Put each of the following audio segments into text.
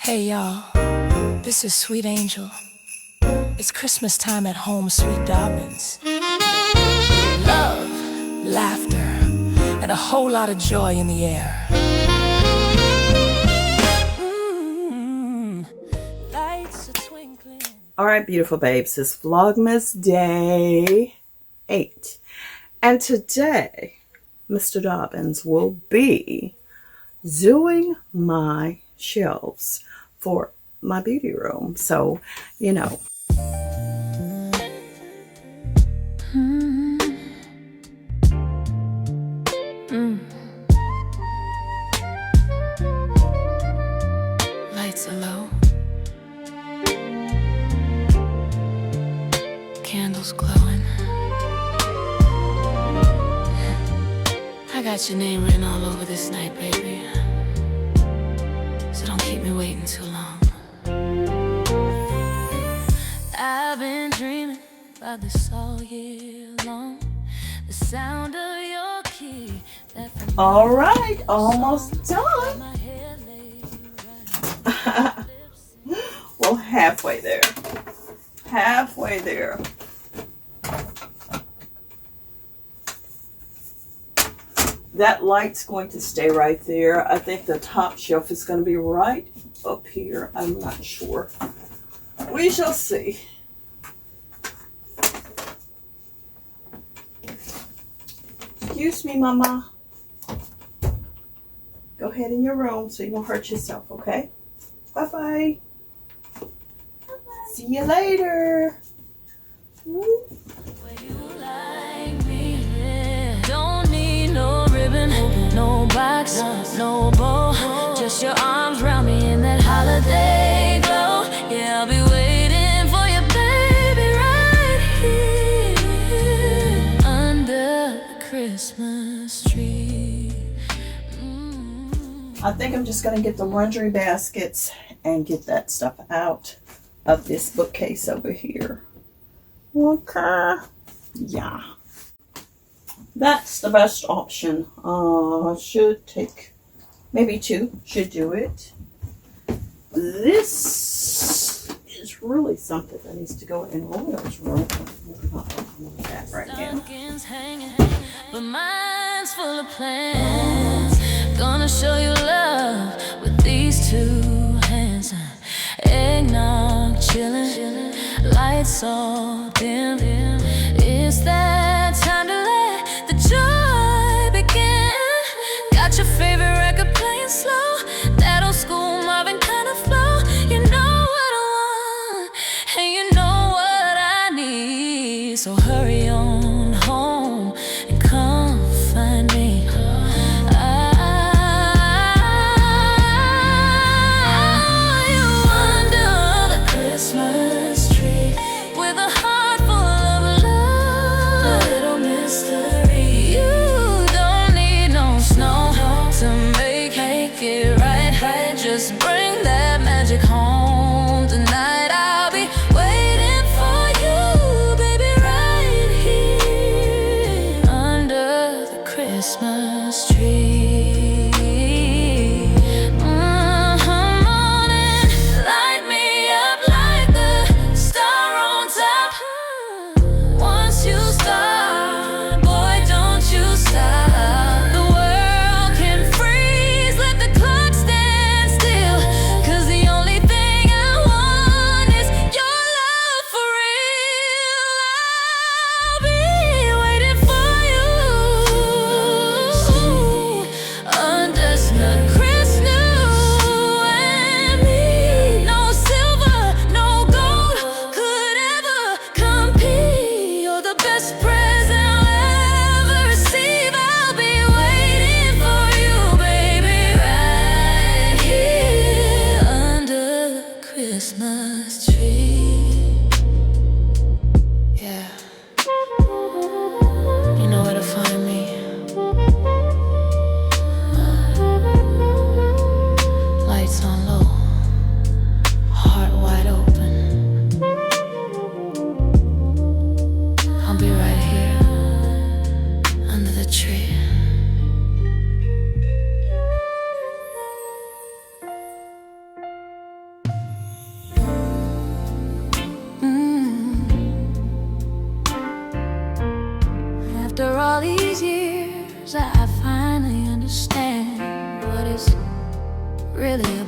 Hey y'all, this is Sweet Angel. It's Christmas time at home, sweet Dobbins. Love, laughter, and a whole lot of joy in the air. Lights are twinkling. All right, beautiful babes, it's Vlogmas day 8. And today, Mr. Dobbins will be doing my shelves for my beauty room. So, you know. Lights are low. Candles glowing. I got your name written all over this night, baby. So don't keep me waiting too long. I've been dreaming about this all year long. The sound of your key. All right, almost done. Well, halfway there. Halfway there. That light's going to stay right there. I think the top shelf is going to be right up here. I'm not sure. We shall see. Excuse me, Mama. Go ahead in your room so you won't hurt yourself, okay? Bye-bye. See you later. Woo. No box, no bow, just your arms around me in that holiday glow. Yeah, I'll be waiting for you, baby, right here under the Christmas tree. I think I'm just going to get the laundry baskets and get that stuff out of this bookcase over here. Okay. Yeah. That's the best option. Should take maybe 2. Should do it. This is really something that needs to go in Royal's room. That right now. But mine's full of plans. Gonna show you love with these 2 hands. Eggnog chillin', lights all dim. It's that time to let the joy begin. Got your favorite record playing slow, that old school Marvin kind of flow. You know what I want, and you know what I need. So hurry on home and come find me. You under the Christmas tree with a heart full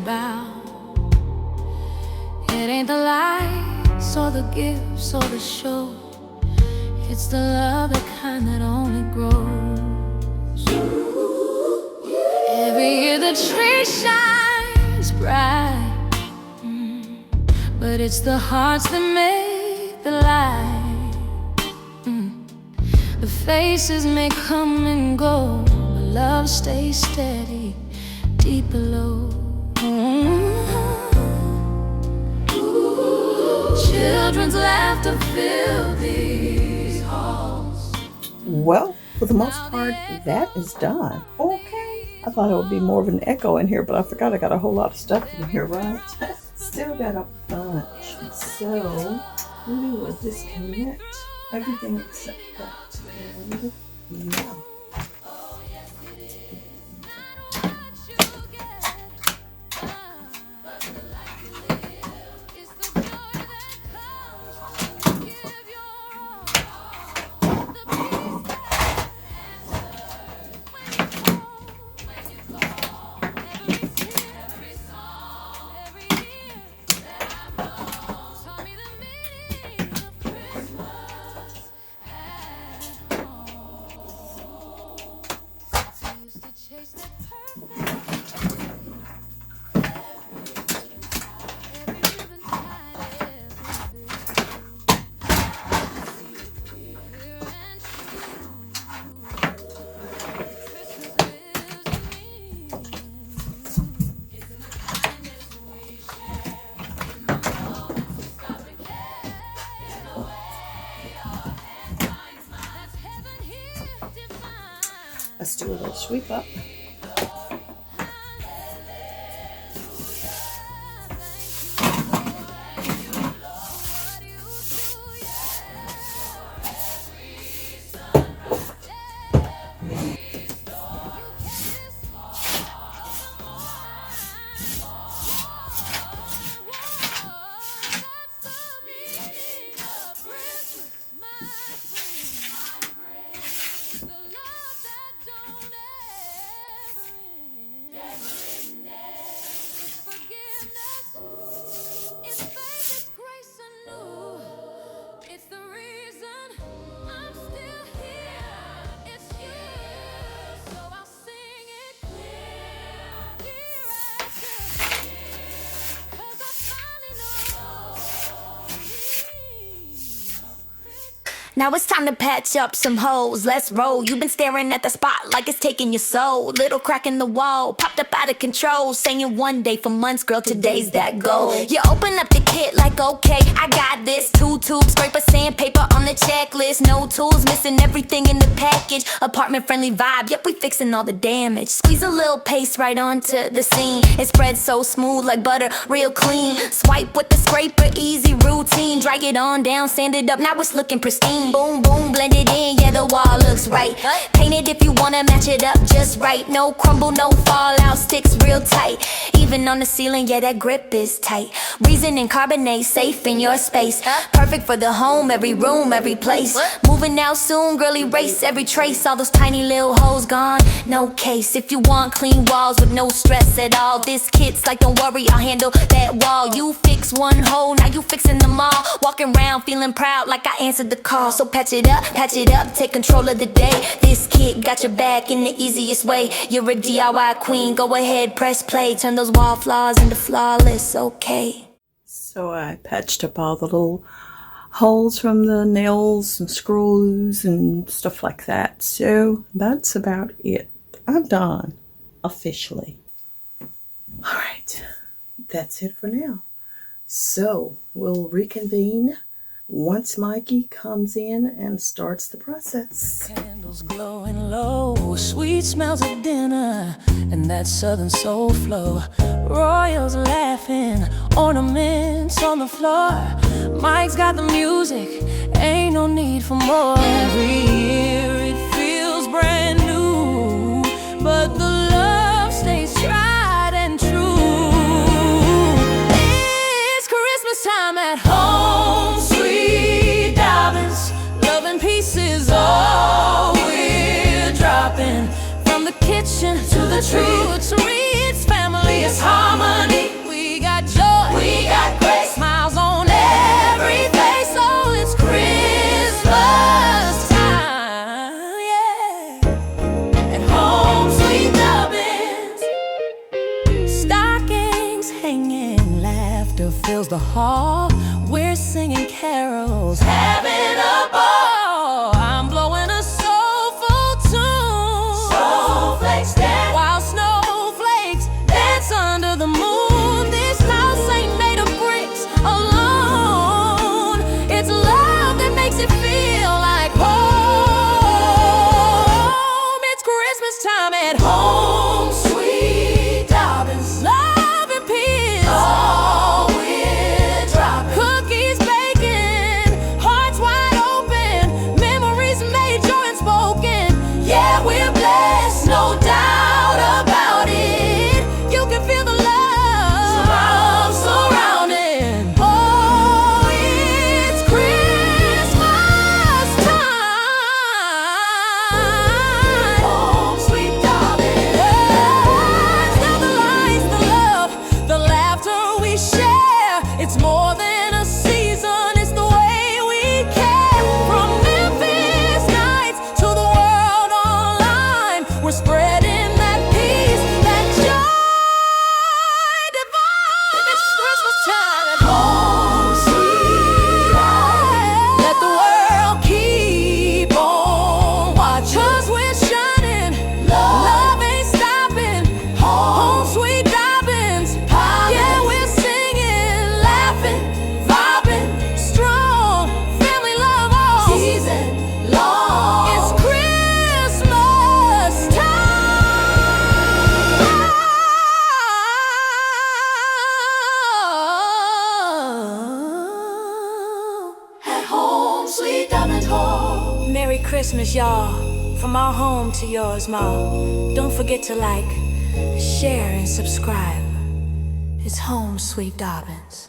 about. It ain't the lights or the gifts or the show. It's the love, the kind that only grows. Every year the tree shines bright, but it's the hearts that make the light. The faces may come and go, but love stays steady, deep below. Children's laughter fill these halls. Well, for the most part, that is done. Okay. I thought it would be more of an echo in here, but I forgot I got a whole lot of stuff in here, right? Still got a bunch. So, we will disconnect everything except that. And, yeah. Let's do a little sweep up. Now it's time to patch up some holes. Let's roll. You've been staring at the spot like it's taking your soul. Little crack in the wall, popped up out of control. Saying one day for months, girl, today's that goal. You open up the kit like, okay, I got this. 2 tubes, scraper, sandpaper on the checklist. No tools, missing everything in the package. Apartment friendly vibe, yep, we fixing all the damage. Squeeze a little paste right onto the scene. It spreads so smooth like butter, real clean. Swipe with the scraper, easy routine. Drag it on down, sand it up, now it's looking pristine. Boom, boom, blend it in, yeah, the wall looks right. Paint it if you wanna match it up just right. No crumble, no fallout, sticks real tight. Even on the ceiling, yeah, that grip is tight. Resin and carbonate, safe in your space. Perfect for the home, every room, every place. Moving out soon, girl, erase every trace. All those tiny little holes gone, no case. If you want clean walls with no stress at all, this kit's like, don't worry, I'll handle that wall. You fix one hole, now you fixing them all. Walking around feeling proud like I answered the call. So patch it up, take control of the day. This kit got your back in the easiest way. You're a DIY queen, go ahead, press play. Turn those wall flaws into flawless, okay. So I patched up all the little holes from the nails and screws and stuff like that. So that's about it. I'm done, officially. All right, that's it for now. So we'll reconvene once Mikey comes in and starts the process. Candles glowing low, sweet smells of dinner, and that southern soul flow. Royals laughing, ornaments on the floor. Mike's got the music, ain't no need for more. Every year it feels brand new, but the love stays tried and true. It's Christmas time at home, sweet Dobbins. Love and peace is all we're dropping. From the kitchen to the tree, it's family, it's harmony. the hall. We're singing carols, having a ball. I'm blowing a soulful tune. Snowflakes dance while snowflakes dance under the moon. This house ain't made of bricks alone. It's love that makes it feel like home. It's Christmas time at home, sweet Dobbins. Love and peace, all we're dropping. Cookies baking, hearts wide open, memories made, joy unspoken. Yeah, we're blessed, no doubt about it. You can feel the love surrounding. Oh, it's Christmas time. Home, sweet darling. Now the lights, the love, the laughter we share. It's more than a season, it's the way we care. From Memphis nights to the world online, we're spreading that peace, that joy divine. It's Christmas time at home, sweet darling. Let the world keep on watching. 'Cause we're shining, love ain't stopping. Home, sweet Dobbins. Yeah, we're singing, laughing, vibing, strong. Family love all season long. It's Christmas time at home, sweet Dobbins home. Merry Christmas, y'all. From our home to yours, Ma. Don't forget to like, share, and subscribe. It's home, sweet Dobbins.